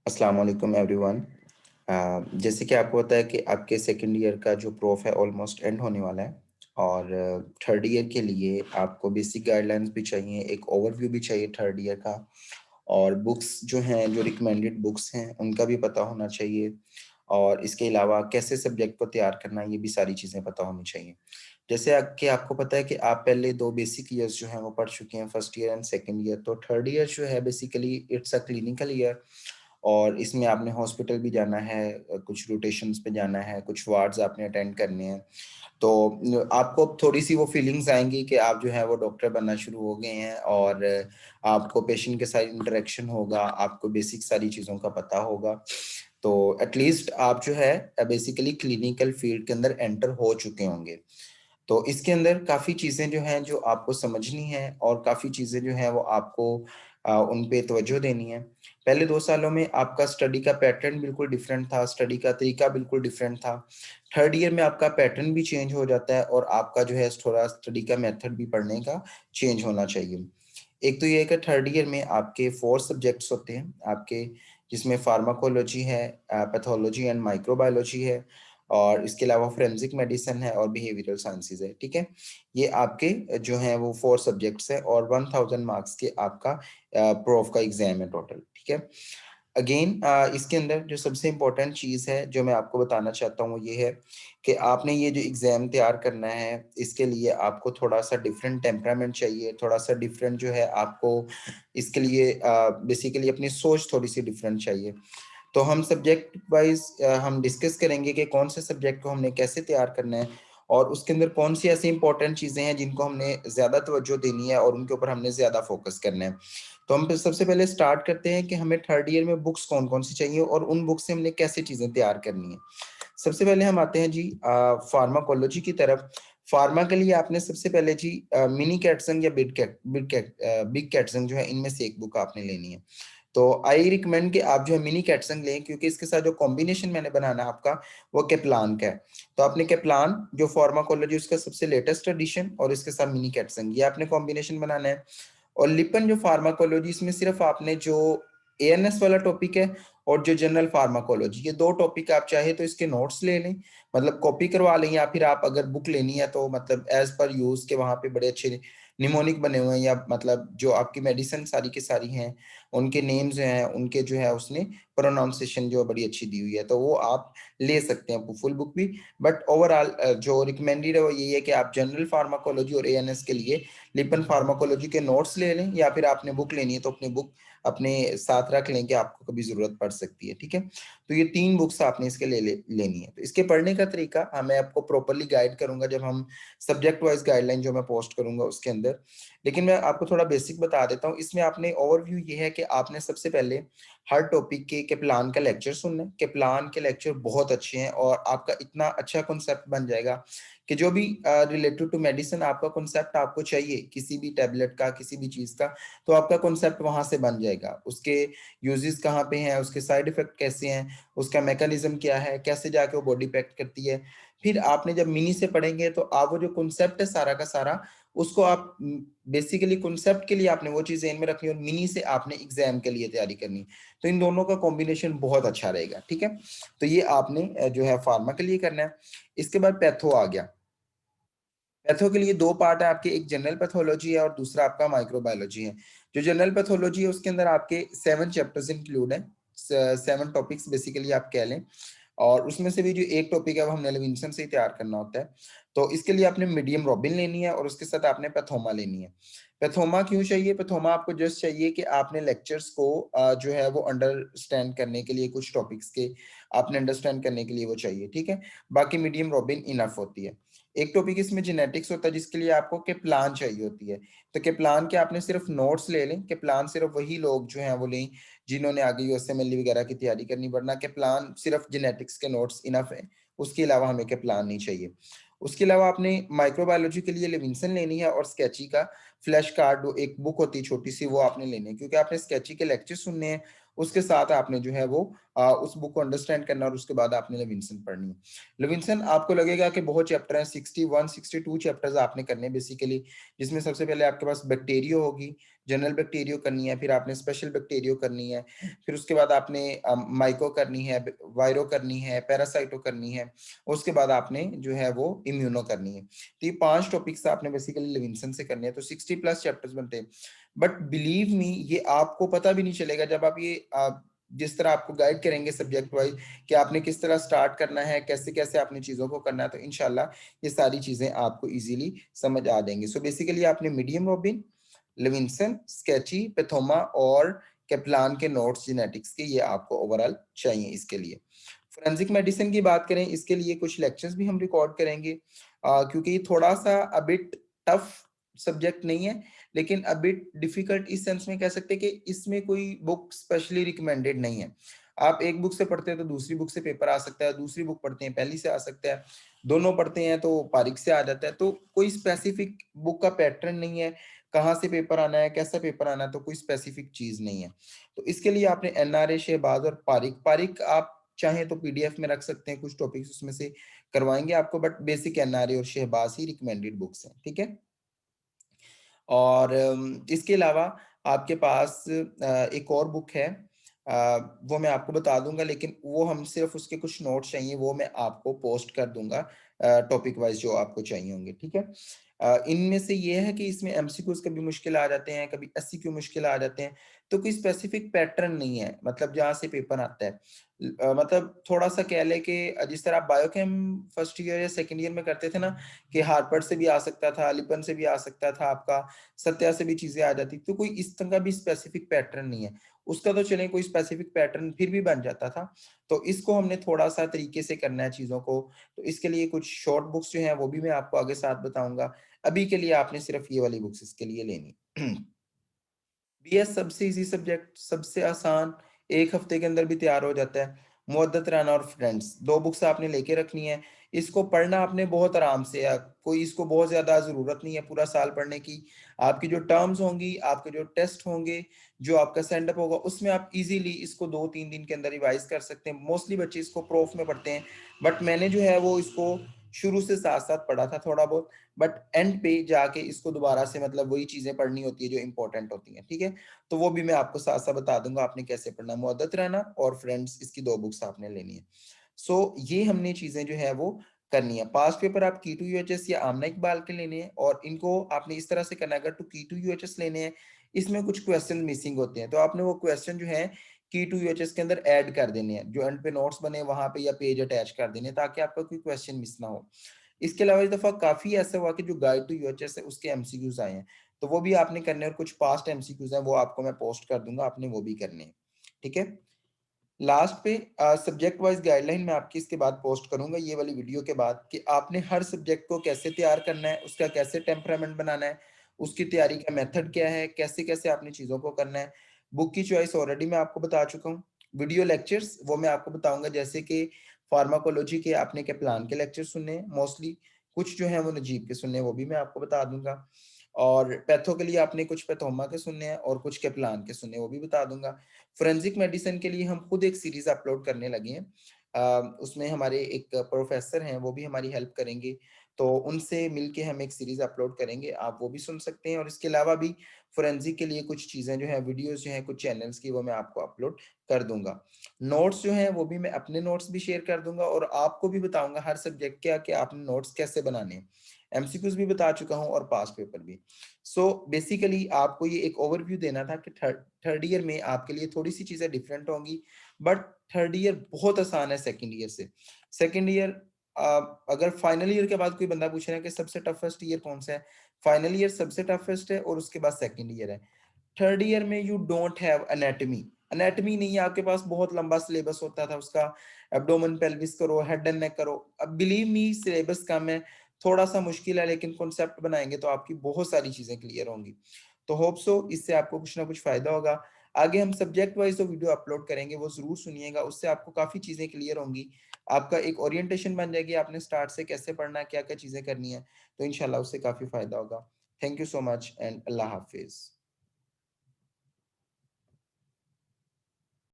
अस्सलाम वालेकुम एवरीवन। जैसे कि आपको पता है कि आपके सेकंड ईयर का जो प्रोफ है ऑलमोस्ट एंड होने वाला है और थर्ड ईयर के लिए आपको बेसिक गाइडलाइंस भी चाहिए, एक ओवरव्यू भी चाहिए थर्ड ईयर का, और बुक्स जो हैं, जो रिकमेंडेड बुक्स हैं, उनका भी पता होना चाहिए। और इसके अलावा कैसे सब्जेक्ट को तैयार करना है, ये भी सारी चीज़ें पता होनी चाहिए। जैसे कि आपको पता है कि आप पहले 2 बेसिक ईयर्स जो हैं वो पढ़ चुके हैं, first year and second year. तो थर्ड ईयर जो है basically it's a clinical year और इसमें आपने हॉस्पिटल भी जाना है, कुछ रोटेशंस पे जाना है, कुछ वार्ड्स आपने अटेंड करने हैं। तो आपको थोड़ी-सी वो फीलिंग्स आएँगी कि आप जो है वो डॉक्टर बनना शुरू हो गए हैं और आपको पेशेंट के साथ इंटरेक्शन होगा, आपको बेसिक सारी चीज़ों का पता होगा। तो एट लीस्ट आप जो है बेसिकली क्लिनिकल फील्ड के अंदर एंटर हो चुके होंगे। तो इसके अंदर काफ़ी चीज़ें जो हैं जो आपको समझनी है और काफ़ी चीज़ें जो हैं वो आपको उन पे तवज्जो देनी है। पहले 2 सालों में आपका स्टडी का पैटर्न बिल्कुल डिफरेंट था, स्टडी का तरीका बिल्कुल डिफरेंट था। थर्ड ईयर में आपका पैटर्न भी चेंज हो जाता है और आपका जो है थोड़ा स्टडी का मेथड भी पढ़ने का चेंज होना चाहिए। एक तो ये है कि थर्ड ईयर में आपके 4 सब्जेक्ट्स होते हैं, आपके जिसमें फार्माकोलॉजी है, पैथोलॉजी एंड माइक्रोबायोलॉजी है और इसके अलावा फोरेंसिक मेडिसिन है और बिहेवियरल साइंसेज़ है, ठीक है? ये आपके जो हैं वो 4 सब्जेक्ट्स हैं और 1000 मार्क्स के आपका प्रोफ का एग्ज़ाम है टोटल, ठीक है? अगेन इसके अंदर जो सबसे इम्पोर्टेंट चीज़ है, जो मैं आपको बताना चाहता हूँ, वो ये है कि आपने ये जो एग्ज़ाम तैयार करना है, इसके लिए आपको थोड़ा-सा डिफरेंट टेम्परामेंट चाहिए, थोड़ा-सा डिफरेंट जो है आपको इसके लिए बेसिकली अपनी सोच थोड़ी-सी डिफरेंट चाहिए। तो हम सब्जेक्ट वाइज़ हम डिस्कस करेंगे कि कौन से सब्जेक्ट को हमने कैसे तैयार करना है और उसके अंदर कौन-सी ऐसी इम्पोर्टेंट चीज़ें हैं जिनको हमने ज़्यादा तवज्जो देनी है और उनके ऊपर हमने ज़्यादा फ़ोकस करना है। तो हम फिर सबसे पहले स्टार्ट करते हैं कि हमें थर्ड ईयर में बुक्स कौन-कौन सी चाहिए और उन बुक्स से हमने कैसे चीज़ें तैयार करनी है। सबसे पहले हम आते हैं जी फार्माकोलॉजी की तरफ। फार्मा के लिए आपने सबसे पहले जी मिनी कैटसन या बिग कैटसन जो है, इनमें से एक बुक आपने लेनी है। तो आई रिकमेंड कि आप जो है मिनी कैटसन लें, क्योंकि इसके साथ जो कॉम्बिनेशन मैंने बनाना है आपका, वो कैप्लान का है। तो आपने कैप्लान जो फार्माकोलॉजी उसका सबसे लेटेस्ट एडिशन और इसके साथ मिनी कैटसन, ये आपने कॉम्बिनेशन बनाना है। और लिपन जो फार्माकोलॉजी, इसमें सिर्फ आपने जो एएनएस वाला टॉपिक है और जो जनरल फार्माकोलॉजी, ये 2 टॉपिक आप चाहे तो इसके नोट्स ले लें, मतलब कॉपी करवा लें, या फिर आप अगर बुक लेनी है तो मतलब एज़ पर यूज़ के वहाँ पे बड़े अच्छे निमोनिक बने हुए हैं, या मतलब जो आपकी मेडिसिन सारी की सारी हैं, उनके नेम्स जो हैं, उनके जो है उसने प्रोनाउंसिएशन जो बड़ी अच्छी दी हुई है, तो वो आप ले सकते हैं फुल बुक भी। बट ओवरऑल जो रिकमेंडेड है वो यही है कि आप जनरल फार्माकोलॉजी और एएनएस के लिए लिपन फार्माकोलॉजी के नोट्स ले लें, या फिर आपने बुक लेनी है तो अपनी बुक अपने साथ रख लें कि आपको कभी ज़रूरत पड़ सकती है, ठीक है? तो ये 3 बुक्स आपने इसके लेनी है। तो इसके पढ़ने का तरीका मैं आपको प्रॉपर्ली गाइड करूँगा जब हम सब्जेक्ट वाइज़ गाइडलाइन जो मैं पोस्ट करूँगा उसके अंदर। लेकिन मैं आपको थोड़ा बेसिक बता देता हूँ। इसमें आपने ओवरव्यू ये है कि आपने सबसे पहले हर टॉपिक के केप्लान का लेक्चर सुनना है। केप्लान के लेक्चर बहुत अच्छे हैं और आपका इतना अच्छा कॉन्सेप्ट बन जाएगा कि जो भी रिलेटेड टू मेडिसिन आपका कॉन्सेप्ट आपको चाहिए, किसी भी टैबलेट का, किसी भी चीज़ का, तो आपका कॉन्सेप्ट वहाँ से बन जाएगा। उसके यूज़ेज़ कहाँ पे हैं, उसके साइड इफ़ेक्ट कैसे हैं, उसका मैकेनिज़्म क्या है, कैसे जाके वो बॉडी पे एक्ट करती है। फिर आपने जब मिनी से पढ़ेंगे तो आप वो जो कॉन्सेप्ट है सारा का सारा, उसको आप बेसिकली कॉन्सेप्ट के लिए आपने वो चीज़ ज़हन में रखनी है और मिनी से आपने एग्ज़ाम के लिए तैयारी करनी है। तो इन दोनों का कॉम्बिनेशन बहुत अच्छा रहेगा, ठीक है? तो ये आपने जो है फार्मा के लिए करना है। इसके बाद पैथो आ गया। पैथो के लिए 2 पार्ट है आपके, एक जनरल पैथोलॉजी है और दूसरा आपका माइक्रोबायोलॉजी है। जो जनरल पैथोलॉजी है उसके अंदर आपके 7 चैप्टर्स इंक्लूड हैं। स 7 टॉपिक्स बेसिकली आप कह लें, और उसमें से भी जो एक टॉपिक है वो हमने लेविंसन से ही तैयार करना होता है। तो इसके लिए आपने मीडियम रोबिन लेनी है और उसके साथ आपने पैथोमा लेनी है। पैथोमा क्यों चाहिए? पैथोमा आपको जस्ट चाहिए कि आपने लेक्चर्स को जो है वो अंडरस्टैंड करने के लिए, कुछ टॉपिक्स के आपने अंडरस्टैंड करने के लिए वो चाहिए, ठीक है? बाकी मीडियम रोबिन इनफ होती है। एक टॉपिक इसमें जेनेटिक्स होता है जिसके लिए आपको केप्लान चाहिए होती है। तो केप्लान के आपने सिर्फ नोट्स ले लें, केप्लान सिर्फ वही लोग जो हैं वो लें जिन्होंने आगे यूएसएमएल वगैरह की तैयारी करनी, वरना केप्लान सिर्फ जेनेटिक्स के नोट्स इनफ है, उसके अलावा हमें केप्लान नहीं चाहिए। उसके अलावा आपने माइक्रोबायोलॉजी के लिए लेविंसन लेनी है और स्केची का फ्लैश कार्ड एक बुक होती है छोटी सी, वो आपने लेनी है, क्योंकि आपने स्केची के लेक्चर सुनने हैं, उसके साथ आपने जो है वो उस बुक को अंडरस्टैंड करना, और उसके बाद आपने लेविंसन पढ़नी है। लेविंसन आपको लगेगा कि बहुत चैप्टर हैं, 61 62 चैप्टर्स आपने करने हैं बेसिकली, जिसमें सबसे पहले आपके पास बैक्टीरियो होगी, जनरल बैक्टीरियो करनी है, फिर आपने स्पेशल बैक्टीरियो करनी है, फिर उसके बाद आपने माइको करनी है, वायरो करनी है, पैरासाइटो करनी है, उसके बाद आपने जो है वो इम्यूनो करनी है। तो ये 5 टॉपिक्स आपने बेसिकली लेविंसन से करने हैं, तो 60 प्लस चैप्टर्स बनते हैं। बट बिलीव मी, ये आपको पता भी नहीं चलेगा जब आप ये जिस तरह आपको गाइड करेंगे सब्जेक्ट वाइज कि आपने किस तरह स्टार्ट करना है, कैसे कैसे आपने चीजों को करना है, तो इंशाल्लाह ये सारी चीजें आपको इजीली समझ आ जाएंगी। सो बेसिकली आपने मीडियम रॉबिन, लेविंसन, स्केची, पेथोमा और केप्लान के नोट्स जेनेटिक्स के, ये आपको ओवरऑल चाहिए इसके लिए। फोरेंसिक मेडिसिन की बात करें, इसके लिए कुछ लेक्चर्स भी हम रिकॉर्ड करेंगे, क्योंकि ये थोड़ा सा अबिट टफ सब्जेक्ट नहीं है, लेकिन अबिट डिफिकल्ट इस सेंस में कह सकते हैं कि इसमें कोई बुक स्पेशली रिकमेंडेड नहीं है। आप एक बुक से पढ़ते हैं तो दूसरी बुक से पेपर आ सकता है, दूसरी बुक पढ़ते हैं पहली से आ सकता है, दोनों पढ़ते हैं तो पारिक से आ जाता है, तो कोई स्पेसिफिक बुक का पैटर्न नहीं है, कहाँ से पेपर आना है, कैसा पेपर आना है, तो कोई स्पेसिफिक चीज नहीं है। तो इसके लिए आपने एनआरए, शहबाज और पारिक, पारिक आप चाहे तो पीडीएफ में रख सकते हैं, कुछ टॉपिक्स उसमें से करवाएंगे आपको, बट बेसिक एनआरए और शहबाज ही रिकमेंडेड बुक्स हैं, ठीक है। और इसके अलावा आपके पास एक और बुक है, वो मैं आपको बता दूंगा, लेकिन वो हम सिर्फ उसके कुछ नोट्स चाहिए, वो मैं आपको पोस्ट कर दूंगा टॉपिक वाइज जो आपको चाहिए होंगे, ठीक है। इनमें से ये है कि इसमें एमसीक्यूज कभी मुश्किल आ जाते हैं, कभी एससीक्यू मुश्किल आ जाते हैं, तो कोई स्पेसिफिक पैटर्न नहीं है, मतलब जहाँ से पेपर आता है। मतलब थोड़ा सा कह ले कि जिस तरह आप बायोकेम फर्स्ट ईयर या सेकंड ईयर में करते थे ना, कि हार्पर्ड से भी आ सकता था, लिपन से भी आ सकता था, आपका सत्या से भी चीजें आ जाती, तो कोई इस तरह का भी स्पेसिफिक पैटर्न नहीं है। उसका तो चले कोई स्पेसिफिक पैटर्न फिर भी बन जाता था, तो इसको हमने थोड़ा सा तरीके से करना है चीजों को, तो इसके लिए कुछ शॉर्ट बुक्स जो है वो भी मैं आपको आगे साथ बताऊंगा। अभी के लिए आपने सिर्फ ये वाली बुक्स इसके लिए लेनी। बीएस सबसे इजी सब्जेक्ट, सबसे आसान, एक हफ्ते के अंदर भी तैयार हो जाता है। मुअद्दत राना और फ्रेंड्स, दो बुक्स आपने लेके रखनी है, इसको पढ़ना आपने बहुत आराम से है, कोई इसको बहुत ज्यादा जरूरत नहीं है पूरा साल पढ़ने की। आपकी जो टर्म्स होंगी, आपके जो टेस्ट होंगे, जो आपका सेंड अप होगा, उसमें आप इजीली इसको 2-3 दिन के अंदर रिवाइज कर सकते हैं। मोस्टली बच्चे इसको प्रोफ में पढ़ते हैं, बट मैंने जो है वो इसको शुरू से साथ साथ पढ़ा था थोड़ा बहुत, बट एंड पे जाके इसको दोबारा से मतलब वही चीजें पढ़नी होती है जो इंपॉर्टेंट होती हैं, ठीक है। तो वो भी मैं आपको साथ साथ बता दूंगा आपने कैसे पढ़ना। मुअद्दत रहना और फ्रेंड्स, इसकी दो बुक्स आपने लेनी है। सो ये हमने चीजें जो है वो करनी है। पास्ट पेपर आप की टू यूएचएस या आमना इकबाल के लेने हैं, और इनको आपने इस तरह से करना है, अगर टू की टू यूएचएस लेने हैं, इसमें कुछ क्वेश्चन मिसिंग होते हैं, तो आपने वो क्वेश्चन जो है की टू यूएचएस के अंदर ऐड कर देने हैं, जो एंड पे नोट्स बने वहां पे, या पेज अटैच कर देने, ताकि आपका कोई क्वेश्चन मिस ना हो। इसके अलावा इस दफा काफी ऐसा हुआ कि जो गाइड टू यूएचएस है उसके एमसीक्यूज आए हैं, तो वो भी आपने करने हैं, और कुछ पास्ट एमसीक्यूज हैं वो आपको मैं पोस्ट कर दूंगा, आपने वो भी करने हैं, ठीक है। लास्ट पे सब्जेक्ट वाइज गाइडलाइन मैं आपकी इसके बाद पोस्ट करूंगा, ये वाली वीडियो के बाद, कि आपने हर सब्जेक्ट को कैसे तैयार करना है, उसका कैसे टेम्परामेंट बनाना है, उसकी तैयारी का मेथड क्या है, कैसे कैसे आपने चीजों को करना है। बुक की चॉइस ऑलरेडी मैं आपको बता चुका हूँ। वीडियो लेक्चर्स वो मैं आपको बताऊंगा, जैसे कि फार्माकोलॉजी के आपने के प्लान के लेक्चर सुनने हैं मोस्टली, कुछ जो है वो नजीब के सुनने हैं, वो भी मैं आपको बता दूंगा। और पैथो के लिए आपने कुछ पैथोमा के सुनने हैं और कुछ के प्लान के सुनने हैं, वो भी बता दूंगा। फोरेंसिक मेडिसिन के लिए हम खुद एक सीरीज अपलोड करने लगे हैं, उसमें हमारे एक प्रोफेसर हैं, वो भी हमारी हेल्प करेंगे, तो उनसे मिलके हम एक सीरीज अपलोड करेंगे, आप वो भी सुन सकते हैं। और इसके अलावा भी फोरेंसिक के लिए कुछ चीजें जो है, वीडियोस जो है कुछ चैनल्स की, वो मैं आपको अपलोड कर दूंगा। नोट्स जो है वो भी मैं अपने नोट्स भी शेयर कर दूंगा, और आपको भी बताऊंगा हर सब्जेक्ट के कि आपने नोट्स कैसे बनाने हैं। एमसीक्यूज भी बता चुका हूँ और पास्ट पेपर भी। सो बेसिकली आपको ये एक ओवरव्यू देना था कि थर्ड ईयर में आपके लिए थोड़ी सी चीजें डिफरेंट होंगी, बट थर्ड ईयर बहुत आसान है सेकंड ईयर से। सेकंड ईयर, अगर फाइनल ईयर के बाद कोई बंदा पूछ रहा है कि सबसे टफेस्ट ईयर कौन सा है, फाइनल ईयर सबसे टफेस्ट है, और उसके बाद सेकंड ईयर है। थर्ड ईयर में you don't have anatomy, anatomy नहीं है आपके पास, बहुत लंबा सिलेबस होता था उसका, एब्डोमेन पेल्विस करो, हेड एंड नेक करो। अब बिलीव मी, सिलेबस कम है, थोड़ा सा मुश्किल है, लेकिन कॉन्सेप्ट बनाएंगे तो आपकी बहुत सारी चीजें क्लियर होंगी। तो होप सो इससे आपको कुछ ना कुछ फायदा होगा। आगे हम सब्जेक्ट वाइज जो वीडियो अपलोड करेंगे वो जरूर सुनिएगा, उससे आपको काफी चीजें क्लियर होंगी, आपका एक ओरिएंटेशन बन जाएगी, आपने स्टार्ट से कैसे पढ़ना है, क्या क्या चीजें करनी है, तो इनशाला उससे काफी फायदा होगा। Thank you so much and Allah Hafiz.